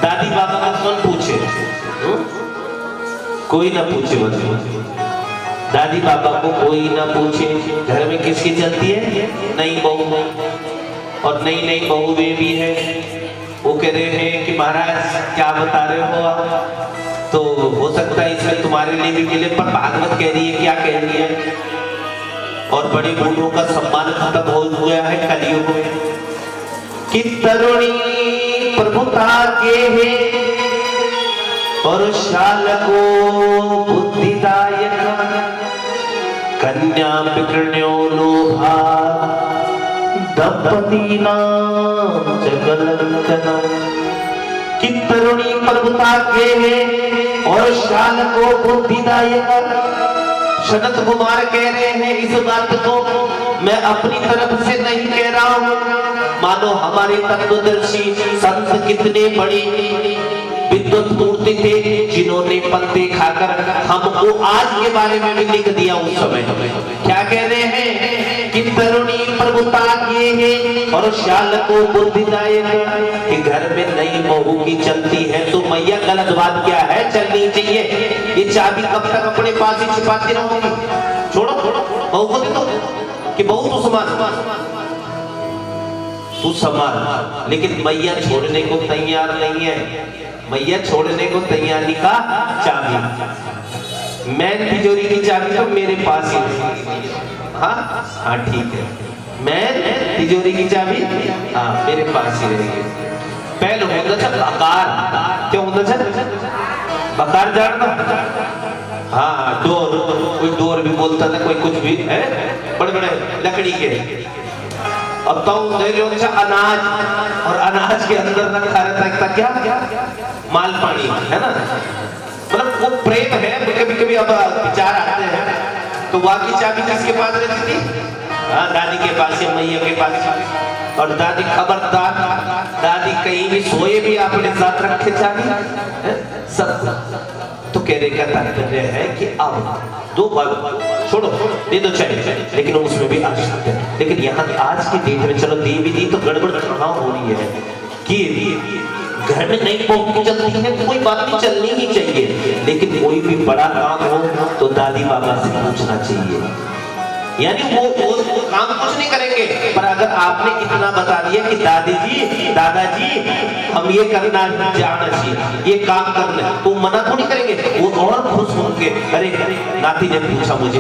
दादी बाबा को कौन पूछे? कोई ना पूछे। दादी बाबा को कोई ना पूछे। घर में किसकी चलती है? नई बहू, और नई नई बहू भी है। वो कह रहे हैं कि महाराज क्या बता रहे हो आप? तो हो सकता है इसमें तुम्हारे लिए भी मिले, पर भागवत कह रही है। क्या कह रही है? और बड़े बूढ़ों का सम्मान खत्म हो गया है कलयुग में कि तरुणी प्रभुता के है और शाल को बुद्धिदायक कन्या विकृण्यो लोभा दंपति नाम जगलंकना। कि तरुणी प्रभुता के है और शाल को बुद्धिदायक। सनत कुमार कह रहे हैं इस बात को मैं अपनी तरफ से नहीं कह रहा हूं। मानो हमारे तत्वदर्शी संत कितने बड़ी विद्वत मूर्ति थे जिन्होंने पत्ते खाकर हमको आज के बारे में भी लिख दिया उस समय। क्या कह रहे हैं कि तरुणी प्रभुता किए हैं और शाल को बुद्धिदायक कि घर में नई बहू की चलती है। तो मैया गलत बात क्या है? चलनी चाहिए। ये चाबी कब तक अपने पास ही छुपाती रहोगी? छोड़ो बहू को दे दो कि बहू तो संभाल, तू संभाल। लेकिन मैया छोड़ने को तैयार नहीं है। मैया छोड़ने को तैयारी का चाबी, मैं तिजोरी की चाबी तो मेरे पास ही। हाँ हाँ ठीक है, मैं तिजोरी की चाबी हाँ मेरे पास ही रहेगी। पहले होता था बकार, क्यों होता था बकार जानना? हाँ डोर, कोई डोर भी बोलता था, कोई कुछ भी है, बड़े बड़े लकड़ी के। अब तो अनाज, और अनाज के अंदर रखा रहता क्या माल पानी, है ना? मतलब वो प्रेम है। कभी कभी अब विचार आते हैं तो वाकई चाबी किसके पास रहती थी? हाँ दादी के पास या मैया के पास। और दादी खबरदार, दादी कहीं भी सोए भी अपने साथ रखे चाबी सब। तो कहने का तात्पर्य है कि अब दो बार छोड़ो, दे दो चाहिए, लेकिन उसमें भी आ सकते हैं। लेकिन यहाँ आज की डेट में चलो दे भी दी तो गड़बड़ कहाँ हो रही है कि घर में नई बहू चलती है, कोई बात नहीं, चलनी ही चाहिए। लेकिन कोई भी बड़ा काम हो तो दादी बाबा से पूछना चाहिए। यानी वो काम कुछ नहीं करेंगे, पर अगर आपने इतना बता दिया कि दादी जी दादाजी हम ये करना जाना चाहिए, ये काम करना, तो मना थोड़ी करेंगे। वो और खुश होंगे। अरे नाती ने पूछा, मुझे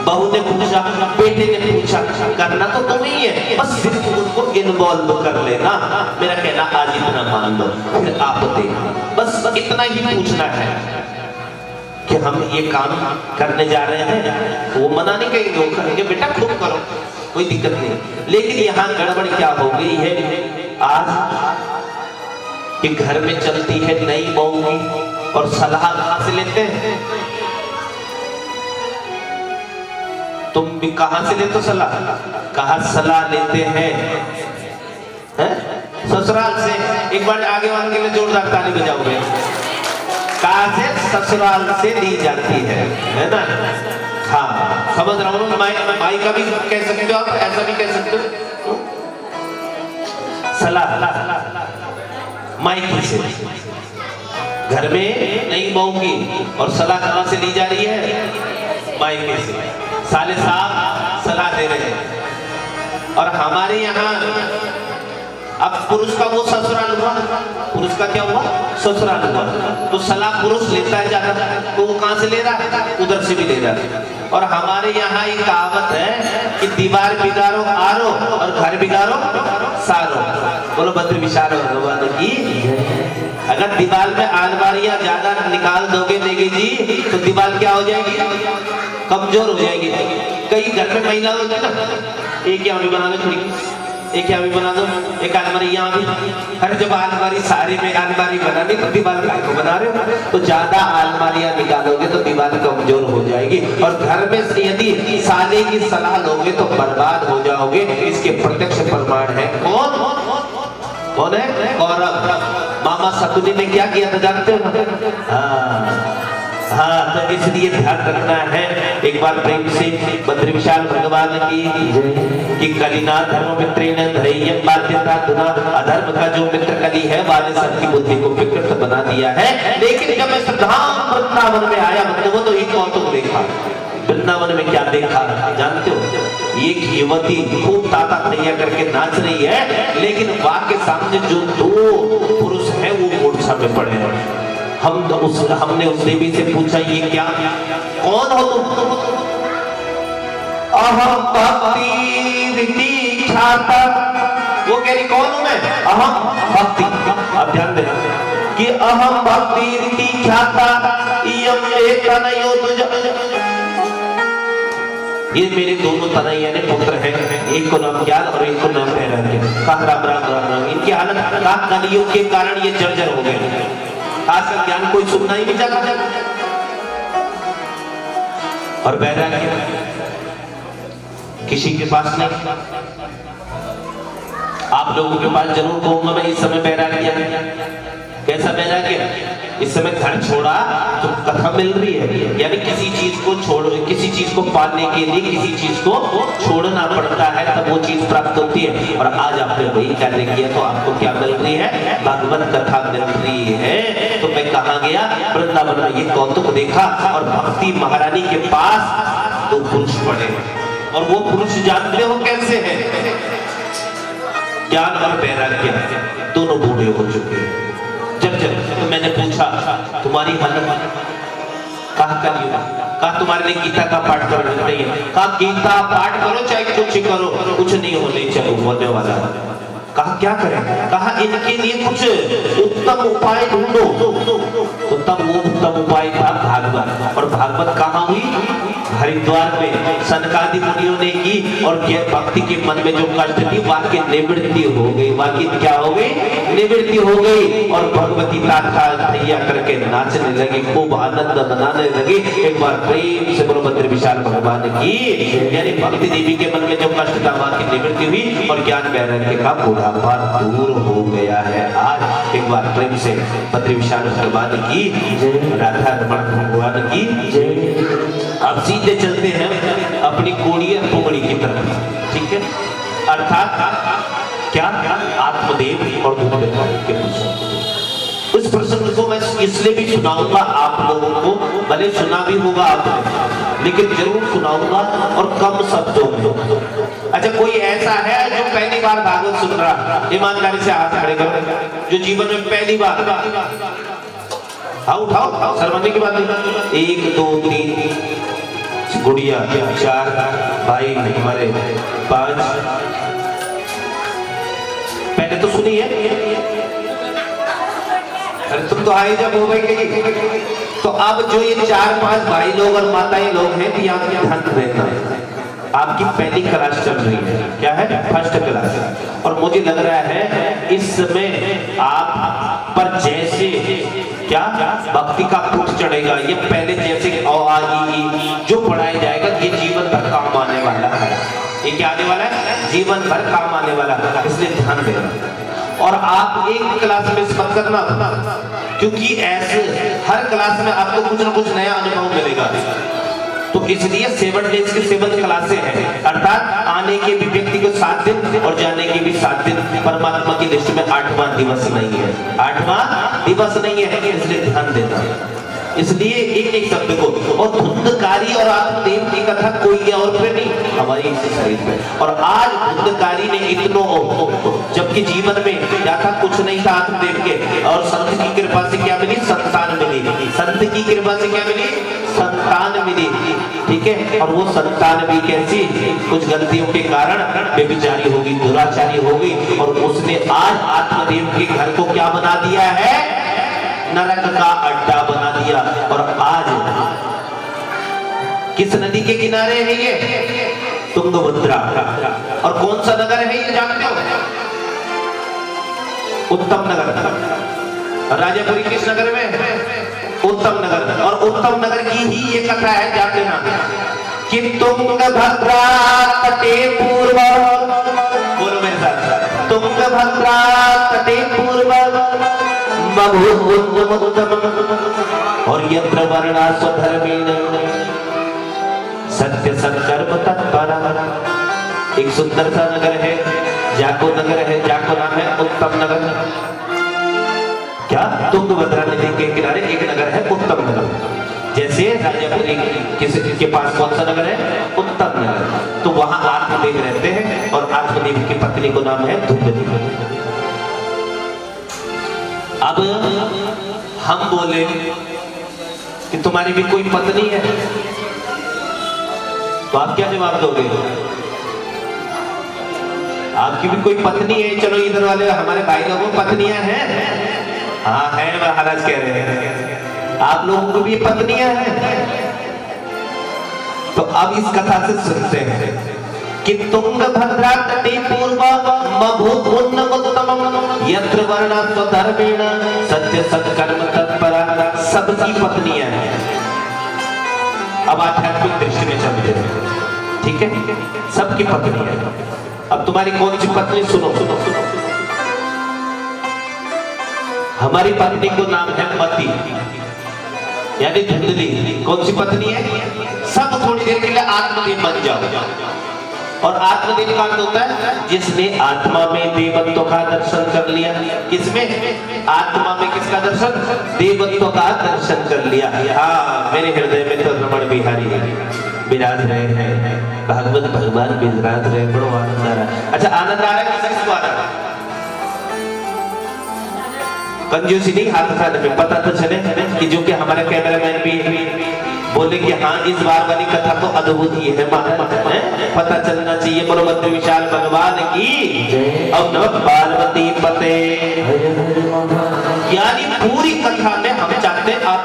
बहू ने पूछा, बेटे ने पूछा, करना तो तुम्हें ही है, बस सिर्फ उनको इन्वॉल्व कर लेना। मेरा कहना आज इतना मान लो, फिर आप देखना, बस इतना ही पूछना है कि हम ये काम करने जा रहे हैं। वो मना नहीं करेंगे, वो कहेंगे बेटा खूब करो, कोई दिक्कत नहीं। लेकिन यहाँ गड़बड़ क्या हो गई है आज कि घर में चलती है नई बहू की और सलाह कहाँ से लेते हैं? तुम भी कहाँ से लेते हो सलाह? कहाँ सलाह लेते हैं? ससुराल से। एक बार आगे वाले के लिए जोरदार ताली बजाओगे। कहाँ से? ससुराल से ली जाती है ना? हाँ समझ रहा हूँ। माई का भी कह सकते हो आप, ऐसा भी कह सकते हो। सलाह माई से घर में नई बहू की, और सलाह कहाँ से ली जा रही है? मायके से। साले साहब सलाह दे रहे हैं। और हमारे यहाँ अब पुरुष का वो ससुराल हुआ, पुरुष का क्या हुआ? ससुराल हुआ। तो सलाह पुरुष लेता है ज्यादा, तो वो कहाँ से ले रहा है? उधर से भी ले रहा है। और हमारे यहाँ एक कहावत है कि दीवार बिगाड़ो आरो और घर बिगाड़ो सारो। बोलो भद्र विशाल भगवान की। अगर दीवार में अलमारियां ज्यादा निकाल दोगे देगी जी, तो दीवार क्या हो जाएगी? कमजोर हो जाएगी। कई घर में महिला होती है ना, एक यहाँ भी बना दो, थोड़ी एक यहाँ भी बना दो, एक अलमारी यहाँ भी। अरे जब अलमारी सारी में अलमारी बनानी तो दीवार को बना रहे हो, तो ज्यादा अलमारियां निकालोगे तो दीवार कमजोर हो जाएगी। और घर में यदि साले की सलाह लोगे तो बर्बाद हो जाओगे। इसके प्रत्यक्ष प्रमाण है। कौन कौन है? गौरव। मामा सतुनी ने क्या किया था जानते हो? हाँ, तो इसलिए ध्यान रखना है। एक बार प्रेम से बद्र विशाल भगवान की कि कलिना धर्म मित्रेण धैर्यं बाध्यता धुना। अधर्म का जो मित्र कली है वाले सबकी बुद्धि को विकृत बना दिया है। लेकिन जब मैं श्रद्धाम वृंदावन में आया, मतलब वो तो एक कौतुक देखा। वृंदावन में क्या देखा जानते हो? एक युवती खूब ताता तैया करके नाच रही है, लेकिन वहां के सामने जो दो पुरुष हैं वो मूर्छा में पड़े हैं। हमने उस देवी से पूछा, ये क्या, कौन हो तुम? अहम भक्ति दीक्षाता। वो कह रही कौन हूं मैं? अहम भक्ति। अब ध्यान देना कि अहम भक्ति दीक्षाता इयम तनयो तुझ। ये मेरे दोनों तनैया ने पुत्र हैं, एक को नाम ज्ञान और एक को नाम वैराग्य। कहा राम राम राम राम। इनकी हालत कहा कलियुग के कारण ये जर्जर हो गए। खासकर ज्ञान कोई सुनना ही नहीं चाहता, और वैराग्य किसी के पास नहीं। आप लोगों के पास जरूर कहूंगा मैं इस समय वैराग्य। कैसा वैराग्य? इस समय घर छोड़ा तो कथा मिल रही है, यानी किसी चीज को छोड़, किसी चीज को पाने के लिए किसी चीज को छोड़ना पड़ता है, तब वो चीज प्राप्त होती है। और आज आपने वही कार्य किया, तो आपको क्या मिल रही है? भगवत कथा मिल रही है। तो मैं कहा गया वृंदावन में ये कौतुक देखा, और भक्ति महारानी के पास दो पुरुष पड़े, और वो पुरुष जानते हो कैसे हैं? ज्ञान और वैराग्य दोनों बूढ़े हो चुके हैं। जब तो मैंने पूछा तुम्हारी हालत, कहा कहा तुम्हारे लिए गीता का पाठ करना चाहिए। कहा गीता पाठ करो चाहे कुछ करो, कुछ नहीं होने चलो होने वाला। कहा क्या करें? कहा इनके लिए कुछ उत्तम उपाय ढूंढो। तो तब वो उत्तम उपाय था भागवत। और भागवत कहाँ हुई? हरिद्वार में सनकादि मुनियों ने की, और भक्ति के मन में जो कष्ट थी वाक्य निवृत्ति हो गई। वाक्य क्या हो गई? निवृत्ति हो गई। और भगवती तात्काल तैया करके नाचने लगी, खूब आनंद मनाने लगी। एक बार प्रेम से बोलो बद्र विशाल भगवान की। यानी भक्ति देवी के मन में जो कष्ट था वाक्य निवृत्ति हुई, और ज्ञान वैराग्य का बुढ़ापा दूर हो गया है। आज एक बार प्रेम से बद्र विशाल भगवान की, राधा रमण भगवान की। अब सीधे चलते हैं अपनी कोड़ी और पोगड़ी की तरफ, ठीक है? अर्थात क्या? आत्मदेव और धूमदेव के प्रसंग। उस प्रसंग को मैं इसलिए भी सुनाऊंगा आप लोगों को, भले सुना भी होगा आपने, लेकिन जरूर सुनाऊंगा और कम शब्दों में। अच्छा, कोई ऐसा है जो पहली बार भागवत सुन रहा? ईमानदारी से हाथ खड़े करो जो जीवन में पहली बार। हाँ उठाओ, शर्माने की बात नहीं। 1 2 3 गुड़िया, 4 भाई हमारे, 5। पहले तो सुनिए, अरे तुम तो आए जब हो गई। तो अब जो ये 4-5 भाई लोग और माताएं लोग हैं, तो यहाँ ध्यान देना है। आपकी पहली क्लास चल रही है, क्या है? First class. और मुझे लग रहा है इस समय आप पर जैसे क्या भक्ति का पुट चढ़ेगा, ये पहले जैसे जो पढ़ाया जाएगा ये जीवन भर काम आने वाला है। ये क्या आने वाला है? जीवन भर काम आने वाला है। इसलिए ध्यान देना। और आप एक क्लास में मत करना, क्योंकि ऐसे हर क्लास में आपको कुछ ना कुछ नया अनुभव मिलेगा। तो इसलिए 7 डेज की 7 क्लासें हैं, अर्थात आने के भी व्यक्ति को 7 दिन और जाने के भी 7 दिन। परमात्मा की लिस्ट में 8वां दिवस नहीं है, 8वां दिवस नहीं है, इसलिए ध्यान देना। इसलिए एक एक शब्द को, और धुंधकारी और आत्मदेव की कथा कोई और पे नहीं, हमारी इस शरीर पे। और आज धुंधकारी ने इतनों, जबकि जीवन में ज्यादा कुछ नहीं था आत्मदेव के, और संत की कृपा से क्या मिली? संतान मिली। संत की कृपा से क्या मिली? संतान मिली, ठीक है? और वो संतान भी कैसी? कुछ गलतियों के कारण बेविचारी होगी, दुराचारी होगी, और उसने आज आत्मदेव के घर को क्या बना दिया है? नरक का अड्डा बना दिया। और आज किस नदी के किनारे है ये? तुंगभद्रा। और कौन सा नगर है ये जानते हो? उत्तम नगर। राजापुरी किस नगर में? उत्तम नगर। और उत्तम नगर की ही ये कथा है, जान लेना कि तुंगभद्रा तटे पूर्व, बोलो मेरे साथ, तुंगभद्रा तटे पूर्व और यत्र वर्णा स्वधर्मेण सत्य सत्कर्म तत्परा। एक सुंदर सा नगर है, जाको नगर है, जाको नाम है उत्तम नगर। क्या तुंगभद्रा नदी के किनारे एक नगर है उत्तम नगर। जैसे राजापुरी किसी के पास कौन सा नगर है? उत्तम नगर। तो वहां आत्मदेव रहते हैं और आत्मदेव की पत्नी को नाम है धुंधली। अब हम बोले कि तुम्हारी भी कोई पत्नी है, तो आप क्या जवाब दोगे? आपकी भी कोई पत्नी है? चलो इधर वाले हमारे भाई लोगों को पत्नियां हैं? हाँ है, महाराज कह रहे हैं आप लोगों को भी पत्नियां हैं। तो अब इस कथा से सुनते हैं कि तुंगभद्रा तटे पूर्व मभूतोन्नमोत्तमम् यत्र वर्णा स्वधर्मेण सत्य सत्कर्म तत्परा। सबकी पत्नियां हैं। अब आध्यात्मिक दृष्टि में समझे, ठीक है? सबकी पत्नियां हैं। अब तुम्हारी कौन सी पत्नी? सुनो सुनो सुनो। हमारी पत्नी को नाम है मति, यानी धुंधली। कौन सी पत्नी है? सब थोड़ी देर के लिए आत्मदेव बन जाओ। और आत्मदेव का अर्थ होता है जिसने आत्मा में देवत्व का दर्शन कर लिया। किसमें? आत्मा में किसका दर्शन? देवत्व का दर्शन कर लिया। हाँ, मेरे हृदय में तो रमण बिहारी विराज रहे हैं, भागवत भगवान विराज रहे। बड़ो आनंद आ रहा है। अच्छा, आनंद आ रहा है कि किसको आ रहा है? कंजूसी नहीं, हाथ उठाने में पता तो चले कि जो कि हमारे कैमरामैन भी बोले कि हाँ इस बार वाली कथा तो अद्भुत ही है, पता चलना चाहिए। बोलो मंत्र विशाल भगवान की। अब नमः पार्वती पते। यानी पूरी कथा में हम चाहते हैं आप